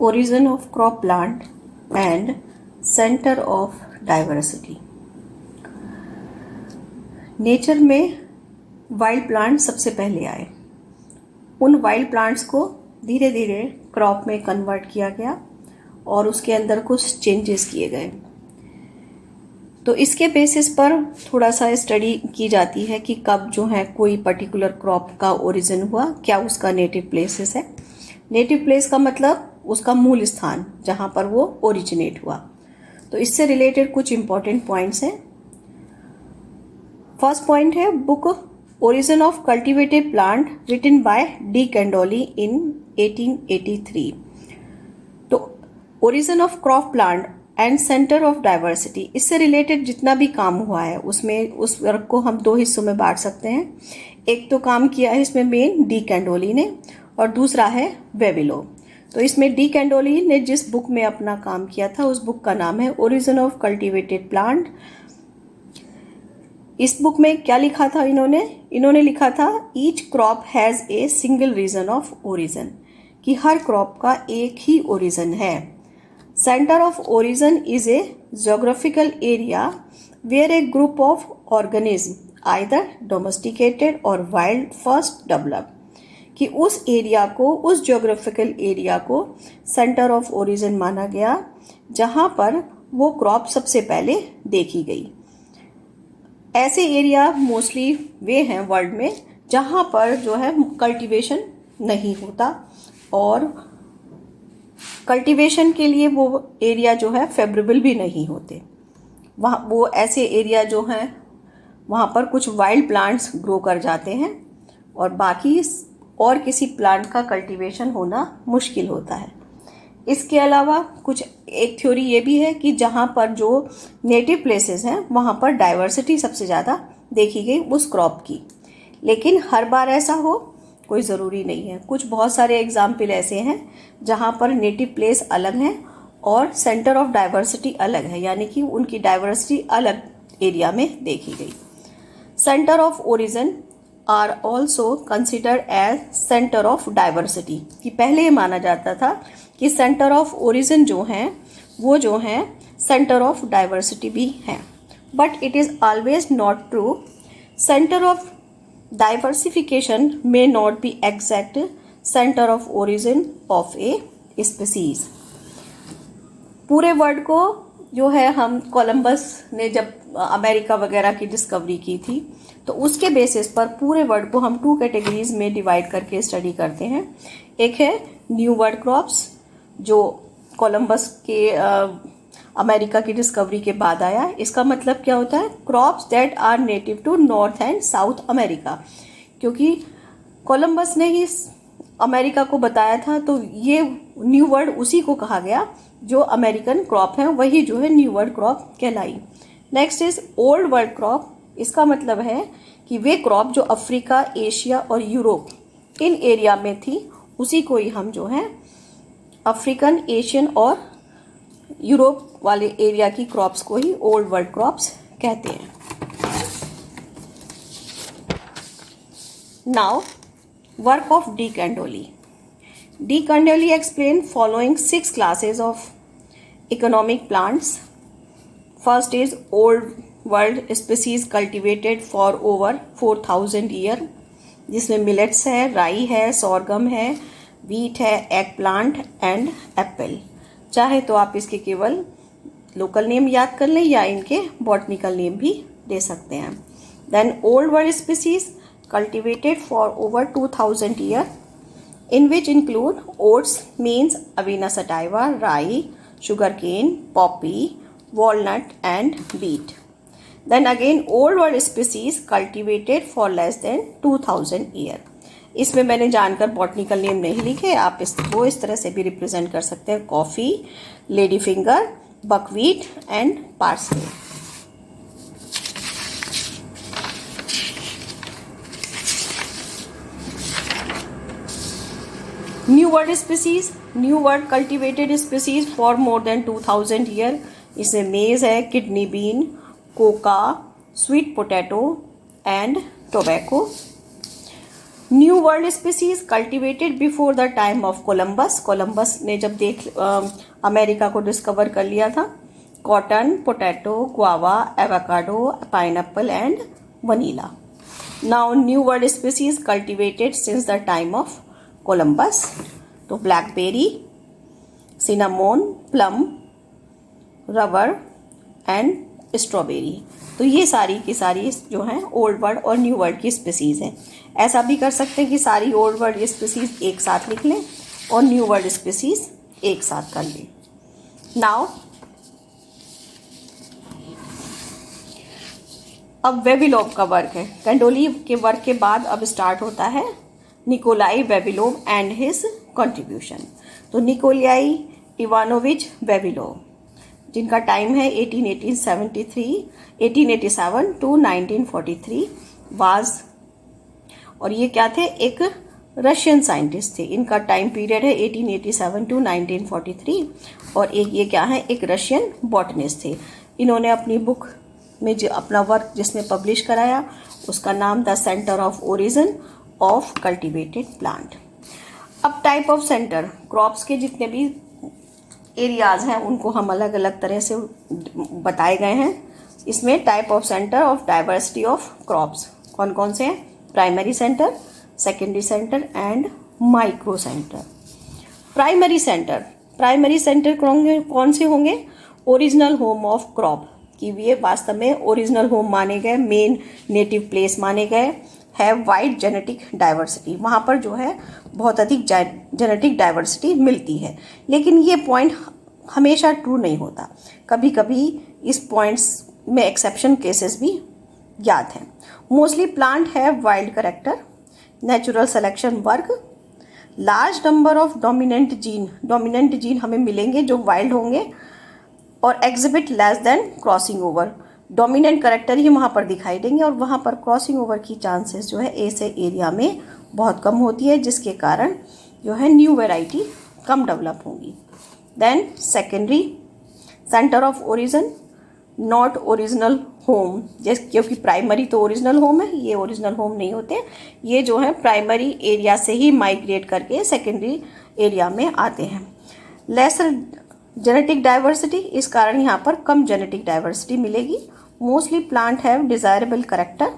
origin of crop plant and center of diversity. Nature में wild plant सबसे पहले आए। उन वाइल्ड प्लांट्स को धीरे धीरे क्रॉप में कन्वर्ट किया गया और उसके अंदर कुछ चेंजेस किए गए। तो इसके बेसिस पर थोड़ा सा स्टडी की जाती है कि कब जो है कोई पर्टिकुलर क्रॉप का ओरिजिन हुआ, क्या उसका नेटिव प्लेसेस है। नेटिव प्लेस का मतलब उसका मूल स्थान जहाँ पर वो ओरिजिनेट हुआ। तो इससे रिलेटेड कुछ इंपॉर्टेंट पॉइंट्स हैं। फर्स्ट पॉइंट है book origin of cultivated plant written by De Candolle in 1883। तो origin of crop plant and centre of diversity, इससे रिलेटेड जितना भी काम हुआ है उसमें उस वर्क को हम दो हिस्सों में बांट सकते हैं। एक तो काम किया है इसमें मेन डी कैंडोली ने और दूसरा है वेबिलो। तो इसमें डी कैंडोली ने जिस बुक में अपना काम किया था उस बुक का नाम है ओरिजिन ऑफ कल्टिवेटेड प्लांट। इस बुक में क्या लिखा था इन्होंने लिखा था each crop has a single region of origin, कि हर क्रॉप का एक ही ओरिजिन है। Centre of origin is a geographical area where a group of organism either domesticated or wild first develop, कि उस एरिया को, उस ज्योग्राफिकल एरिया को सेंटर ऑफ ओरिजिन माना गया जहाँ पर वो क्रॉप सबसे पहले देखी गई। ऐसे एरिया मोस्टली वे हैं वर्ल्ड में जहाँ पर जो है कल्टीवेशन नहीं होता और कल्टीवेशन के लिए वो एरिया जो है फेवरेबल भी नहीं होते। वहाँ वो ऐसे एरिया जो हैं वहाँ पर कुछ वाइल्ड प्लांट्स ग्रो कर जाते हैं और बाकी और किसी प्लांट का कल्टीवेशन होना मुश्किल होता है। इसके अलावा कुछ एक थ्योरी ये भी है कि जहाँ पर जो नेटिव प्लेसेस हैं वहाँ पर डाइवर्सिटी सबसे ज़्यादा देखी गई उस क्रॉप की। लेकिन हर बार ऐसा हो कोई ज़रूरी नहीं है। कुछ बहुत सारे एग्जाम्पल ऐसे हैं जहाँ पर नेटिव प्लेस अलग हैं और सेंटर ऑफ डाइवर्सिटी अलग है, यानी कि उनकी डाइवर्सिटी अलग एरिया में देखी गई। Centre of origin are also considered as centre of diversity, कि पहले ये माना जाता था कि सेंटर ऑफ ओरिजिन जो हैं वो जो हैं सेंटर ऑफ डाइवर्सिटी भी हैं, but it is always not true. Centre of diversification may not be exact centre of origin of a species. पूरे वर्ल्ड को जो है हम कोलंबस ने जब अमेरिका वगैरह की डिस्कवरी की थी तो उसके बेसिस पर पूरे वर्ल्ड को हम 2 कैटेगरीज में डिवाइड करके स्टडी करते हैं। एक है न्यू वर्ल्ड क्रॉप्स जो कोलंबस के अमेरिका की डिस्कवरी के बाद आया। इसका मतलब क्या होता है, crops that are native to North and South America, क्योंकि कोलंबस ने ही अमेरिका को बताया था तो ये न्यू वर्ल्ड उसी को कहा गया। जो अमेरिकन क्रॉप है वही जो है न्यू वर्ल्ड क्रॉप कहलाई। Next is old world crop. इसका मतलब है कि वे क्रॉप जो अफ्रीका, एशिया और यूरोप इन एरिया में थी उसी को ही हम जो है अफ्रीकन, एशियन और यूरोप वाले एरिया की क्रॉप्स को ही ओल्ड वर्ल्ड क्रॉप्स कहते हैं। Now work of De Candolle. De Candolle explain following 6 classes of economic plants. First is old world species cultivated for over 4000 year, जिसमें मिलेट्स है, राई है, सोरगम है, वीट है, एग प्लांट एंड एप्पल। चाहे तो आप इसके केवल लोकल नेम याद कर लें या इनके बॉटनिकल नेम भी दे सकते हैं। Then old world species cultivated for over 2000 year in which include oats, means Avena sativa, rye, sugarcane, poppy, walnut and wheat. Then again old world species cultivated for less than 2000 year. इसमें मैंने जानकर botanical name नहीं लिखे, आप इसको इस तरह से भी रिप्रेजेंट कर सकते हैं। Coffee, lady finger, buckwheat and parsley. New world species, new world cultivated species for more than 2000 year. इसमें मेज है, kidney bean, Coca, sweet potato and tobacco. New world species cultivated before the time of Columbus. Columbus ने जब America को discover कर लिया था। Cotton, potato, guava, avocado, pineapple and vanilla. Now new world species cultivated since the time of Columbus, तो blackberry, cinnamon, plum, rubber and strawberry. तो ये सारी की सारी जो हैं ओल्ड वर्ल्ड और न्यू वर्ल्ड की स्पीसीज़ हैं। ऐसा भी कर सकते हैं कि सारी ओल्ड वर्ल्ड स्पीसीज़ एक साथ लिख लें और न्यू वर्ल्ड स्पीसीज़ एक साथ कर लें। नाउ अब वेविलोव का वर्क है। कैंडोली के वर्क के बाद अब स्टार्ट होता है निकोलाई वेविलोव एंड हिज कंट्रीब्यूशन। तो निकोलाई इवानोविच वेविलोव, जिनका टाइम है 1887 टू 1943 वाज, और ये क्या थे, एक रशियन साइंटिस्ट थे। इनका टाइम पीरियड है 1887 टू 1943, और एक ये क्या है, एक रशियन बॉटनिस्ट थे। इन्होंने अपनी बुक में जो अपना वर्क जिसमें पब्लिश कराया उसका नाम the centre of origin of cultivated plant. अब टाइप ऑफ सेंटर, क्रॉप्स के जितने भी एरियाज हैं उनको हम अलग अलग तरह से बताए गए हैं। इसमें type of centre of diversity of crops कौन कौन से हैं? Primary centre, secondary centre and micro centre. Primary centre कौन से होंगे? ओरिजिनल होम ऑफ क्रॉप, कि ये वास्तव में ओरिजिनल होम माने गए, मेन नेटिव प्लेस माने गए, है वाइड जेनेटिक डाइवर्सिटी। वहाँ पर जो है बहुत अधिक जेनेटिक डाइवर्सिटी मिलती है। लेकिन ये पॉइंट हमेशा ट्रू नहीं होता, कभी कभी इस पॉइंट्स में एक्सेप्शन केसेस भी याद हैं। मोस्टली प्लांट है wild character, natural selection work, large number of dominant gene हमें मिलेंगे जो वाइल्ड होंगे, और exhibit less than crossing over. Dominant character ही वहाँ पर दिखाई देंगे और वहाँ पर क्रॉसिंग ओवर की चांसेस जो है ऐसे एरिया में बहुत कम होती है, जिसके कारण जो है न्यू वैरायटी कम डेवलप होंगी। Then secondary centre of origin, not original home, जैसे क्योंकि प्राइमरी तो ओरिजिनल होम है, ये ओरिजिनल होम नहीं होते, ये जो है प्राइमरी एरिया से ही माइग्रेट करके सेकेंडरी एरिया में आते हैं। लेसर जेनेटिक डाइवर्सिटी, इस कारण यहाँ पर कम जेनेटिक डाइवर्सिटी मिलेगी। Mostly plant have desirable character,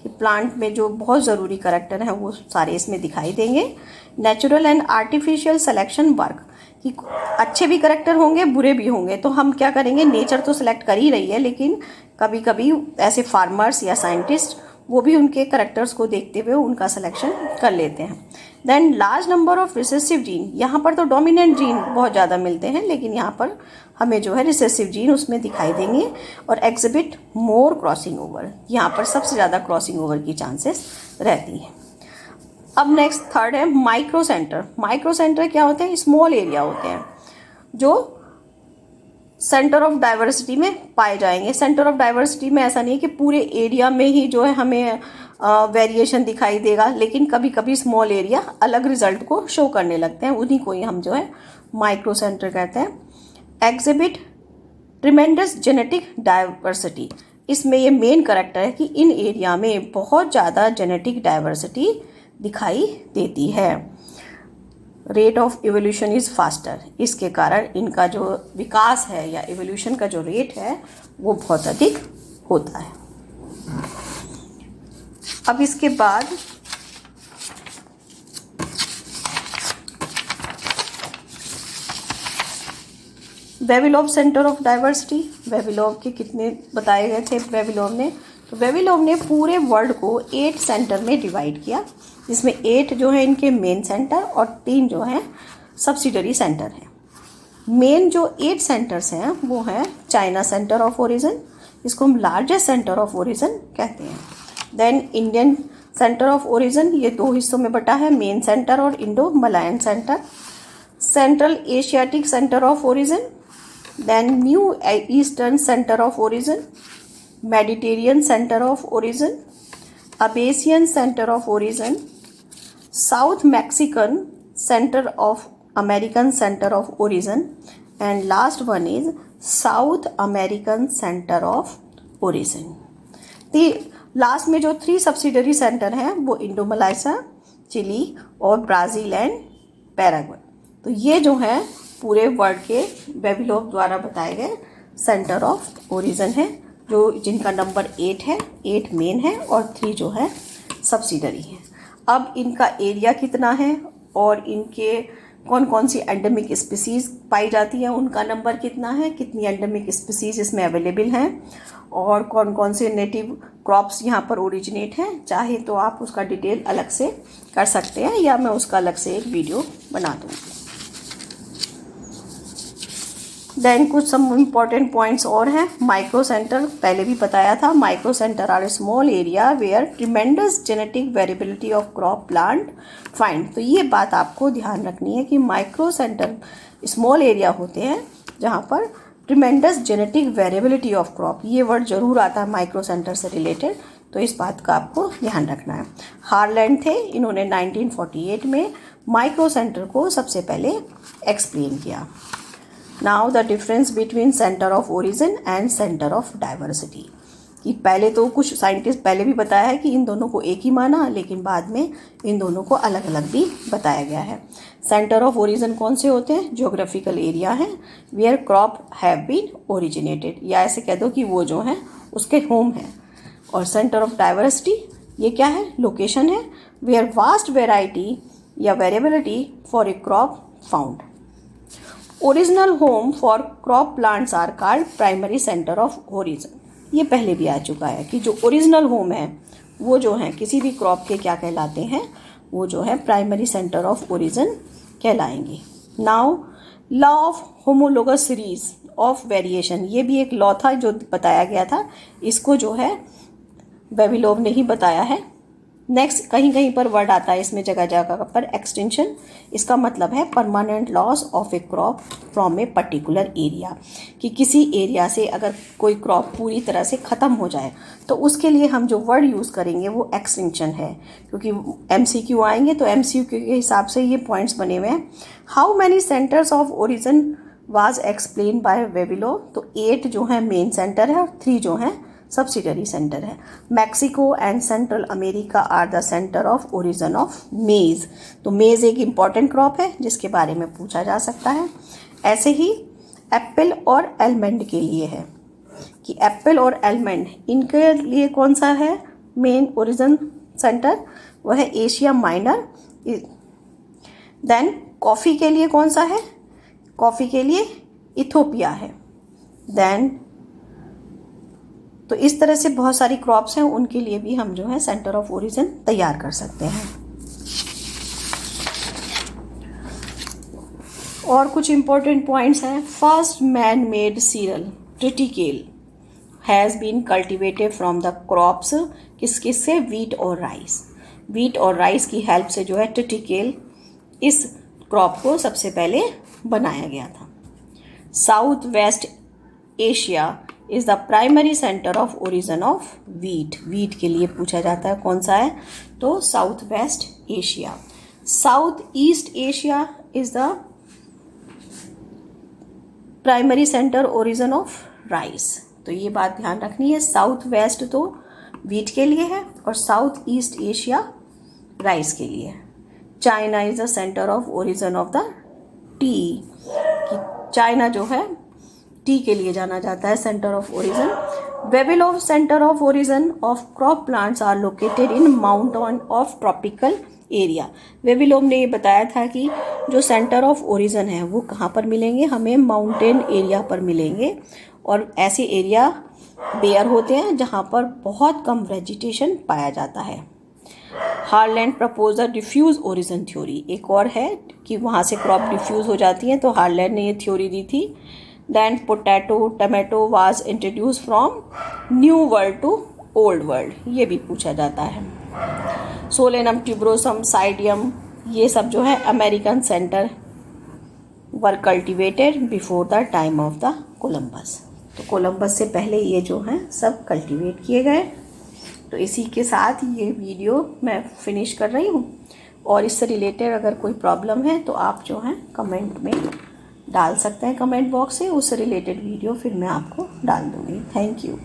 कि प्लांट में जो बहुत ज़रूरी करेक्टर हैं वो सारे इसमें दिखाई देंगे। Natural and artificial selection work, कि अच्छे भी करेक्टर होंगे बुरे भी होंगे, तो हम क्या करेंगे, नेचर तो सिलेक्ट कर ही रही है, लेकिन कभी कभी ऐसे फार्मर्स या साइंटिस्ट वो भी उनके करेक्टर्स को देखते हुए उनका सिलेक्शन कर लेते हैं। Then large number of recessive gene, यहाँ पर तो डोमिनेंट जीन बहुत ज़्यादा मिलते हैं, लेकिन यहाँ पर हमें जो है रिसेसिव जीन उसमें दिखाई देंगे, और एग्जिबिट मोर क्रॉसिंग ओवर, यहाँ पर सबसे ज़्यादा क्रॉसिंग ओवर की चांसेस रहती हैं। अब नेक्स्ट थर्ड है माइक्रो सेंटर। माइक्रो सेंटर क्या होते हैं? स्मॉल एरिया होते हैं जो सेंटर ऑफ डाइवर्सिटी में पाए जाएंगे। सेंटर ऑफ डाइवर्सिटी में ऐसा नहीं है कि पूरे एरिया में ही जो है हमें वेरिएशन दिखाई देगा, लेकिन कभी कभी स्मॉल एरिया अलग रिजल्ट को शो करने लगते हैं, उन्हीं को ही हम जो है माइक्रो सेंटर कहते हैं। एग्जिबिट ट्रिमेंडस जेनेटिक डाइवर्सिटी, इसमें ये मेन करेक्टर है कि इन एरिया में बहुत ज़्यादा जेनेटिक डाइवर्सिटी दिखाई देती है। Rate of evolution is faster, इसके कारण इनका जो विकास है या इवोल्यूशन का जो रेट है वो बहुत अधिक होता है। अब इसके बाद वेविलोव सेंटर ऑफ डाइवर्सिटी, वेविलोव के कितने बताए गए थे वेविलोव ने? तो वेविलोव ने पूरे वर्ल्ड को 8 सेंटर में डिवाइड किया, जिसमें 8 जो है इनके मेन सेंटर और 3 जो हैं सब्सिडरी सेंटर हैं। मेन जो 8 सेंटर्स हैं वो हैं चाइना सेंटर ऑफ ओरिजिन, इसको हम लार्जेस्ट सेंटर ऑफ ओरिजिन कहते हैं। Then Indian centre of origin, ये 2 हिस्सों में बटा है, मेन सेंटर और Indo Malayan centre. Central Asiatic centre of origin, then new eastern centre of origin, Mediterranean centre of origin, Abyssinian centre of origin, south Mexican centre of American centre of origin, and last one is South American centre of origin. Last में जो 3 subsidiary centre हैं वो Indo Malaysia, Chile और Brazil and Paraguay. तो ये जो है पूरे वर्ल्ड के बेबीलोव द्वारा बताए गए सेंटर ऑफ ओरिजिन है, जो जिनका नंबर 8 है, 8 मेन है और 3 जो है सब्सिडरी है। अब इनका एरिया कितना है और इनके कौन कौन सी एंडेमिक स्पीसीज़ पाई जाती हैं, उनका नंबर कितना है, कितनी एंडेमिक स्पीसीज़ इसमें अवेलेबल हैं और कौन कौन से नेटिव क्रॉप्स यहाँ पर ओरिजिनेट हैं, चाहे तो आप उसका डिटेल अलग से कर सकते हैं या मैं उसका अलग से एक वीडियो बना दूँगी। देन कुछ सम इम्पॉर्टेंट पॉइंट्स और हैं। माइक्रो सेंटर पहले भी बताया था। Micro centre are small area where tremendous genetic variability of crop plant find. तो ये बात आपको ध्यान रखनी है कि माइक्रो सेंटर स्मॉल एरिया होते हैं जहाँ पर tremendous genetic variability of crop, ये वर्ड जरूर आता है माइक्रो सेंटर से रिलेटेड, तो इस बात का आपको ध्यान रखना है। हार्लैंड थे, इन्होंने 1948 में माइक्रो सेंटर को सबसे पहले एक्सप्लेन किया। Now the difference between centre of origin and centre of diversity, कि पहले तो कुछ साइंटिस्ट पहले भी बताया है कि इन दोनों को एक ही माना, लेकिन बाद में इन दोनों को अलग अलग भी बताया गया है। सेंटर ऑफ ओरिजिन कौन से होते हैं? ज्योग्राफिकल एरिया है where crop have been originated, या ऐसे कह दो कि वो जो हैं उसके होम हैं। और सेंटर ऑफ डाइवर्सिटी ये क्या है? लोकेशन है वेयर वास्ट वेराइटी या variability for a crop found. Original home for crop plants are called primary centre of origin. ये पहले भी आ चुका है कि जो ओरिजिनल होम है वो जो है किसी भी क्रॉप के क्या कहलाते हैं? वो जो है प्राइमरी सेंटर ऑफ ओरिजिन कहलाएंगे। Now law of homologous series of variation, ये भी एक लॉ था जो बताया गया था, इसको जो है बेबीलोव ने ही बताया है। नेक्स्ट कहीं कहीं पर वर्ड आता है इसमें जगह जगह पर एक्सटेंशन, इसका मतलब है permanent loss of A crop from a particular area, कि किसी एरिया से अगर कोई क्रॉप पूरी तरह से ख़त्म हो जाए तो उसके लिए हम जो वर्ड यूज़ करेंगे वो एक्सटेंशन है। क्योंकि MCQ आएंगे तो MCQ के हिसाब से ये पॉइंट्स बने हुए हैं। How many centres of origin was explain by Vavilov, तो 8 जो है मेन सेंटर है और 3 जो हैं सब्सिडरी सेंटर है। Mexico and Central America are the centre of origin of maize, तो मेज़ एक इम्पॉर्टेंट क्रॉप है जिसके बारे में पूछा जा सकता है। ऐसे ही एप्पल और एलमंड के लिए है कि एप्पल और एलमंड इनके लिए कौन सा है मेन ओरिजिन सेंटर? वह है एशिया माइनर। देन कॉफ़ी के लिए कौन सा है? कॉफ़ी के लिए इथोपिया है। देन तो इस तरह से बहुत सारी क्रॉप्स हैं, उनके लिए भी हम जो है सेंटर ऑफ ओरिजिन तैयार कर सकते हैं। और कुछ इंपॉर्टेंट पॉइंट्स हैं। First man made cereal triticale has been cultivated from the crops, किससे? वीट और राइस। वीट और राइस की हेल्प से जो है ट्रिटिकेल इस क्रॉप को सबसे पहले बनाया गया था। South west Asia is the primary centre of origin of wheat. Wheat के लिए पूछा जाता है कौन सा है? तो south west Asia. South east Asia is the primary centre origin of rice. तो ये बात ध्यान रखनी है, साउथ वेस्ट तो वीट के लिए है और साउथ ईस्ट एशिया राइस के लिए है। China is the centre of origin of the T, कि चाइना जो है टी के लिए जाना जाता है centre of origin. बेबीलोव centre of origin of crop plants are located in mountain of tropical area. बेबीलोव ने ये बताया था कि जो सेंटर ऑफ ओरिजिन है वो कहाँ पर मिलेंगे? हमें माउंटेन एरिया पर मिलेंगे, और ऐसे एरिया बेयर होते हैं जहाँ पर बहुत कम वेजिटेशन पाया जाता है। Harlan propose the diffuse origin theory, एक और है कि वहाँ से क्रॉप डिफ्यूज हो जाती है, तो हार्लैंड ने ये थ्योरी दी थी। Then tomato was introduced from new world to old world, ये भी पूछा जाता है। सोलेनम, ट्यूबरोसम, साइडियम, ये सब जो है American centre were cultivated before the time of the Columbus. तो कोलंबस से पहले ये जो हैं सब कल्टिवेट किए गए। तो इसी के साथ ये वीडियो मैं फिनिश कर रही हूँ, और इससे रिलेटेड अगर कोई प्रॉब्लम है तो आप जो हैं कमेंट में डाल सकते हैं, कमेंट बॉक्स से, उससे रिलेटेड वीडियो फिर मैं आपको डाल दूँगी। Thank you.